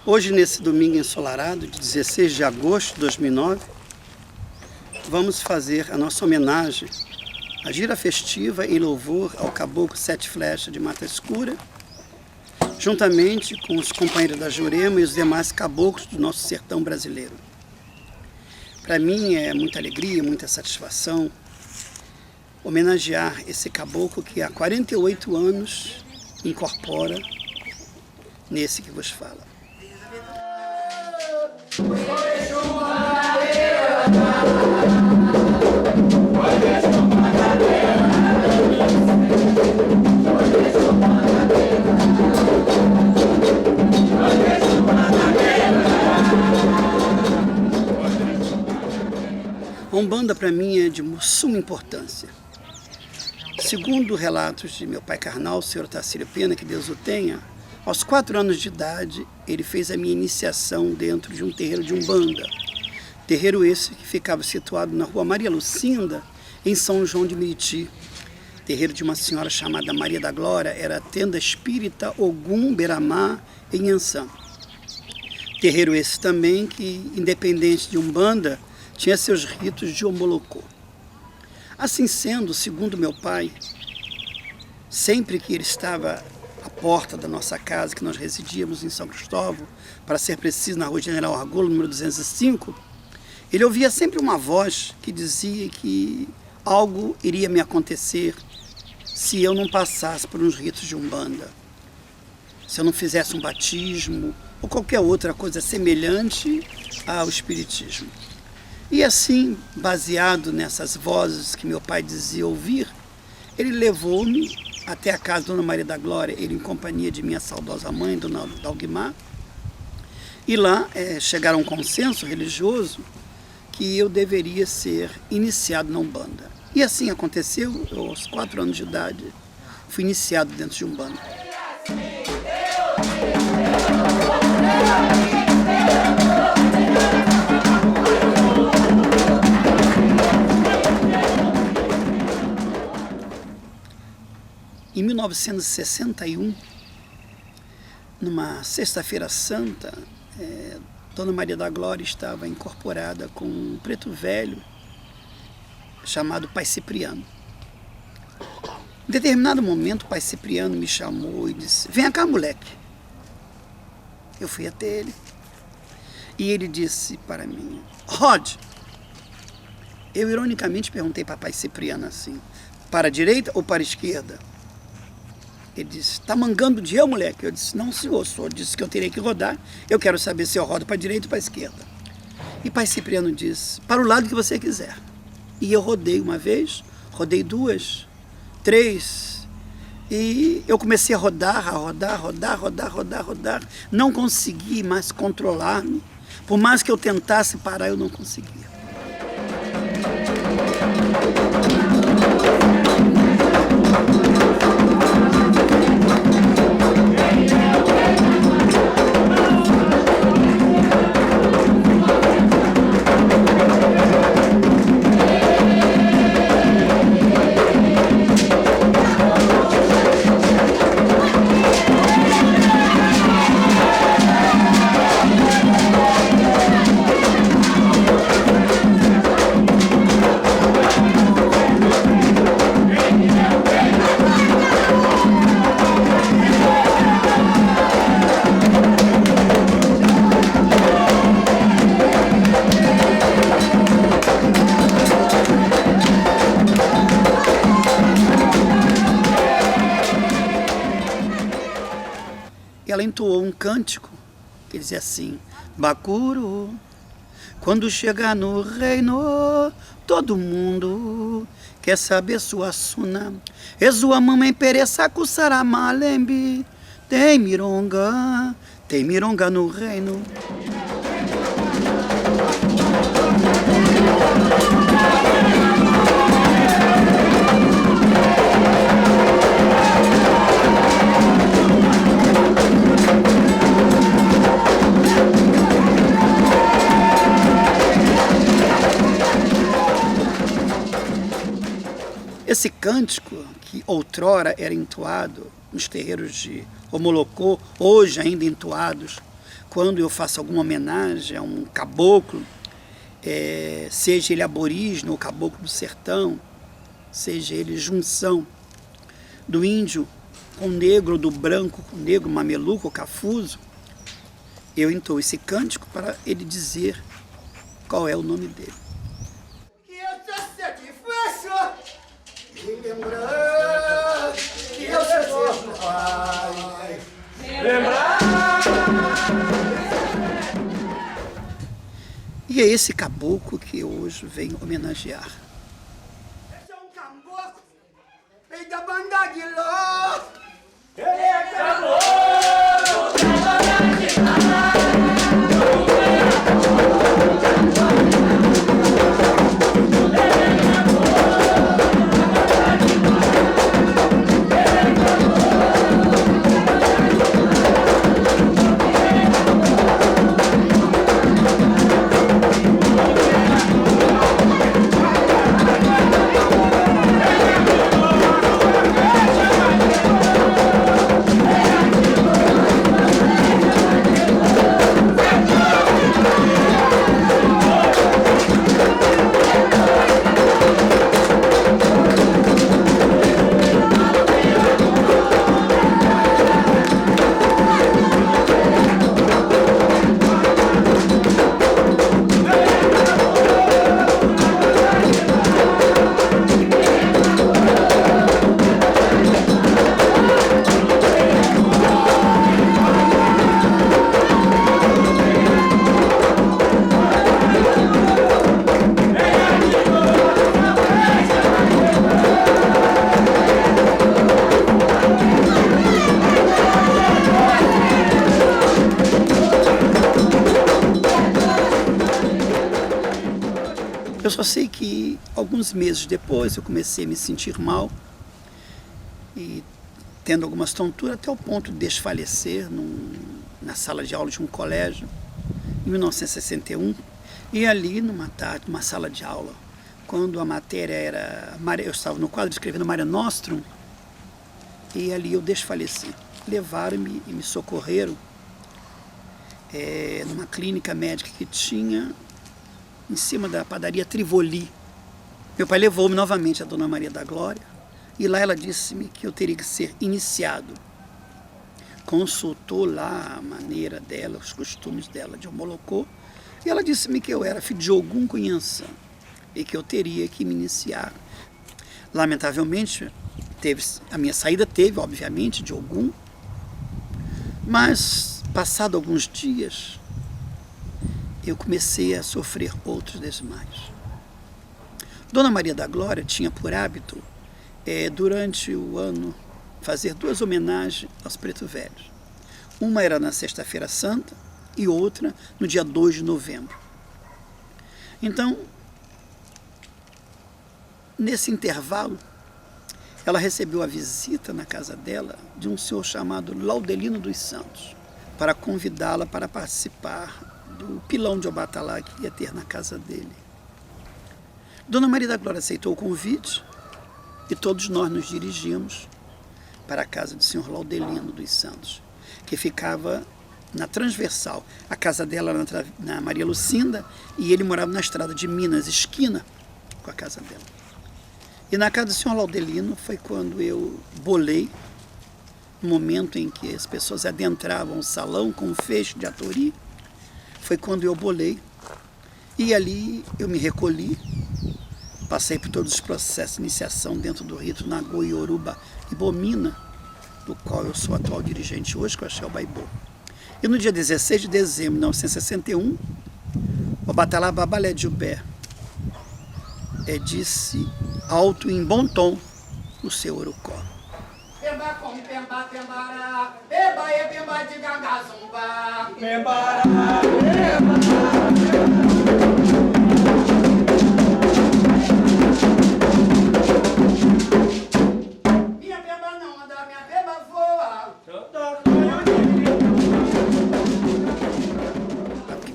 Hoje, nesse domingo ensolarado, de 16 de agosto de 2009, vamos fazer a nossa homenagem à gira festiva em louvor ao Caboclo Sete Flechas de Mata Escura, juntamente com os companheiros da Jurema e os demais caboclos do nosso sertão brasileiro. Para mim é muita alegria, muita satisfação homenagear esse caboclo que há 48 anos incorpora nesse que vos fala. A Umbanda para mim é de suma importância. Segundo relatos de meu pai carnal, o senhor Tarcílio Pena, que Deus o tenha, aos 4 anos de idade ele fez a minha iniciação dentro de um terreiro de Umbanda. Terreiro esse que ficava situado na rua Maria Lucinda, em São João de Meriti. Terreiro de uma senhora chamada Maria da Glória, era a tenda espírita Ogum Beramá em Ançã. Terreiro esse também que, independente de Umbanda, tinha seus ritos de Omolocô. Assim sendo, segundo meu pai, sempre que ele estava à porta da nossa casa, que nós residíamos em São Cristóvão, para ser preciso, na rua General Argolo, número 205, ele ouvia sempre uma voz que dizia que algo iria me acontecer se eu não passasse por uns ritos de Umbanda, se eu não fizesse um batismo ou qualquer outra coisa semelhante ao espiritismo. E assim, baseado nessas vozes que meu pai dizia ouvir, ele levou-me até a casa da Dona Maria da Glória, ele em companhia de minha saudosa mãe, Dona Dalguimar, e lá chegaram a um consenso religioso que eu deveria ser iniciado na Umbanda. E assim aconteceu, eu, aos 4 anos de idade, fui iniciado dentro de Umbanda. Em 1961, numa sexta-feira santa, Dona Maria da Glória estava incorporada com um preto velho chamado Pai Cipriano. Em determinado momento, o Pai Cipriano me chamou e disse: "Vem cá, moleque." Eu fui até ele e ele disse para mim: "Rod." Eu ironicamente perguntei para Pai Cipriano assim: "Para a direita ou para a esquerda?" Ele disse: "Tá mangando de eu, moleque?" Eu disse: "Não, senhor, o senhor disse que eu teria que rodar. Eu quero saber se eu rodo para a direita ou para a esquerda." E Pai Cipriano disse: "Para o lado que você quiser." E eu rodei uma vez, rodei 2, 3, e eu comecei a rodar. Não consegui mais controlar-me. Por mais que eu tentasse parar, eu não conseguia. Ela entoou um cântico que dizia assim: "Bacuro, quando chegar no reino, todo mundo quer saber sua suna. Ezua mamãe pereça cussara malembe. Tem mironga no reino." Esse cântico, que outrora era entoado nos terreiros de Omolocô, hoje ainda entoados quando eu faço alguma homenagem a um caboclo, seja ele aborígene ou caboclo do sertão, seja ele junção do índio com o negro, do branco com o negro, mameluco ou cafuso, eu entoo esse cântico para ele dizer qual é o nome dele. Que eu sou satisfecho e lembrar que eu sou seu pai. E é esse caboclo que eu hoje venho homenagear. Esse é um caboclo, veio da banda de louco. Ele é Eu só sei que alguns meses depois eu comecei a me sentir mal e tendo algumas tonturas até o ponto de desfalecer na sala de aula de um colégio em 1961. E ali numa tarde, numa sala de aula, quando a matéria era... Eu estava no quadro escrevendo Mare Nostrum e ali eu desfaleci. Levaram-me e me socorreram numa clínica médica que tinha em cima da padaria Trivoli. Meu pai levou-me novamente a Dona Maria da Glória e lá ela disse-me que eu teria que ser iniciado. Consultou lá a maneira dela, os costumes dela de Omolocô e ela disse-me que eu era filho de Ogum Cunhançã e que eu teria que me iniciar. Lamentavelmente, a minha saída teve, obviamente, de Ogum, mas passado alguns dias eu comecei a sofrer outros desmaios. Dona Maria da Glória tinha por hábito, durante o ano, fazer 2 homenagens aos pretos velhos. Uma era na Sexta-feira Santa e outra no dia 2 de novembro. Então, nesse intervalo, ela recebeu a visita na casa dela de um senhor chamado Laudelino dos Santos, para convidá-la para participar do pilão de Obatalá que ia ter na casa dele. Dona Maria da Glória aceitou o convite e todos nós nos dirigimos para a casa do senhor Laudelino dos Santos, que ficava na transversal. A casa dela era na Maria Lucinda e ele morava na estrada de Minas, esquina com a casa dela. E na casa do senhor Laudelino foi quando eu bolei, no momento em que as pessoas adentravam o salão com um feixe de atori, foi quando eu bolei, e ali eu me recolhi, passei por todos os processos de iniciação dentro do rito Nagô, Yoruba e Bomina, do qual eu sou atual dirigente hoje, que é o Axé Baibô. E no dia 16 de dezembro de 1961, o Obatalá Babalé Jubé disse alto em bom tom o seu Orucó. Pemba com pemba, pembará, pemba e pemba de gangazumba. Pembará, minha pemba não anda, minha pemba voa.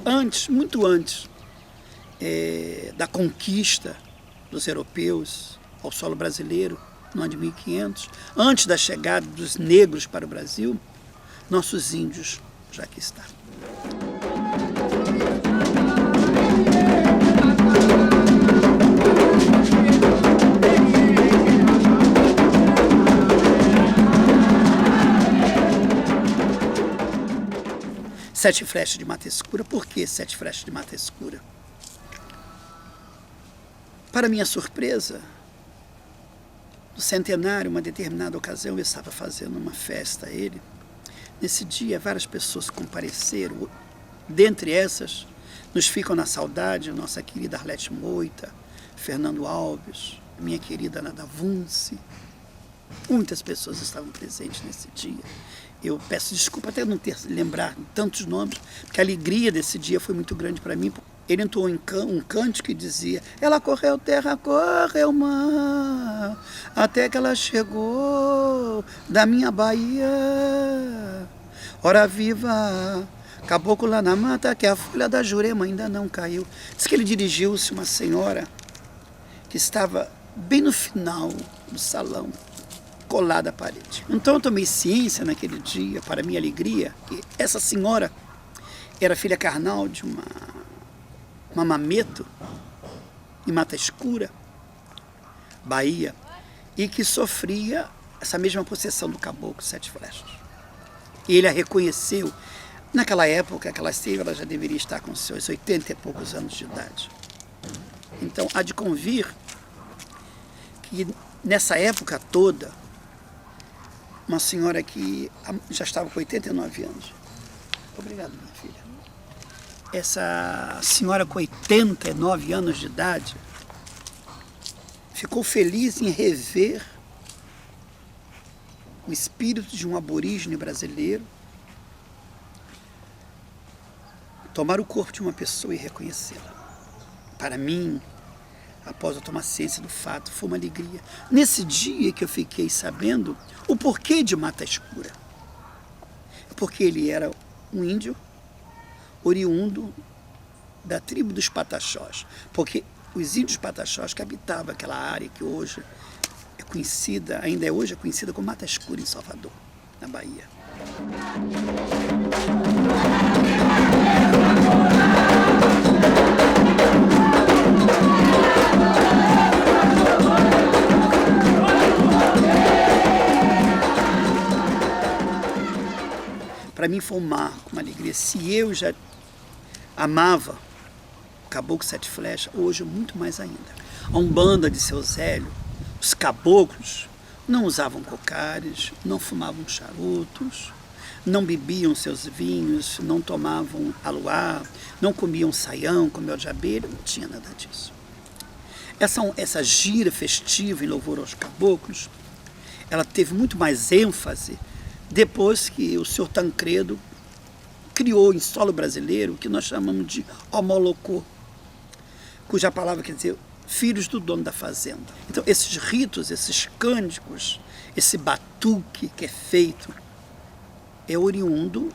Antes, muito antes da conquista dos europeus ao solo brasileiro, no ano de 1500, antes da chegada dos negros para o Brasil, nossos índios já aqui estavam. Sete flechas de mata escura. Por que sete flechas de mata escura? Para minha surpresa, no centenário, uma determinada ocasião, eu estava fazendo uma festa a ele. Nesse dia, várias pessoas compareceram. Dentre essas, nos ficam na saudade nossa querida Arlete Moita, Fernando Alves, minha querida Nada Vunce. Muitas pessoas estavam presentes nesse dia. Eu peço desculpa até não ter lembrar tantos nomes, porque a alegria desse dia foi muito grande para mim. Ele entoou um cântico que dizia: ela correu terra, correu mar, até que ela chegou da minha Bahia. Ora viva, caboclo lá na mata, que a folha da Jurema ainda não caiu. Diz que ele dirigiu-se a uma senhora que estava bem no final do salão, colada à parede. Então eu tomei ciência naquele dia, para minha alegria, que essa senhora era filha carnal de uma mameto em Mata Escura, Bahia, e que sofria essa mesma possessão do caboclo sete flechas. E ele a reconheceu. Naquela época que ela esteve, ela já deveria estar com seus 80 e poucos anos de idade. Então há de convir que nessa época toda, uma senhora que já estava com 89 anos. Obrigado, minha filha. Essa senhora com 89 anos de idade ficou feliz em rever o espírito de um aborígene brasileiro, tomar o corpo de uma pessoa e reconhecê-la. Para mim, após eu tomar ciência do fato, foi uma alegria. Nesse dia que eu fiquei sabendo o porquê de Mata Escura. Porque ele era um índio oriundo da tribo dos Pataxós. Porque os índios Pataxós que habitavam aquela área que hoje é conhecida, ainda é hoje conhecida como Mata Escura em Salvador, na Bahia. Para mim foi um marco, uma alegria. Se eu já amava o Caboclo Sete Flechas, hoje muito mais ainda. A Umbanda de Seu Zélio, os caboclos não usavam cocares, não fumavam charutos, não bebiam seus vinhos, não tomavam aluá, não comiam saião, com mel de abelha, não tinha nada disso. Essa gira festiva em louvor aos caboclos, ela teve muito mais ênfase depois que o senhor Tancredo criou em solo brasileiro o que nós chamamos de homolocô, cuja palavra quer dizer filhos do dono da fazenda. Então esses ritos, esses cânticos, esse batuque que é feito é oriundo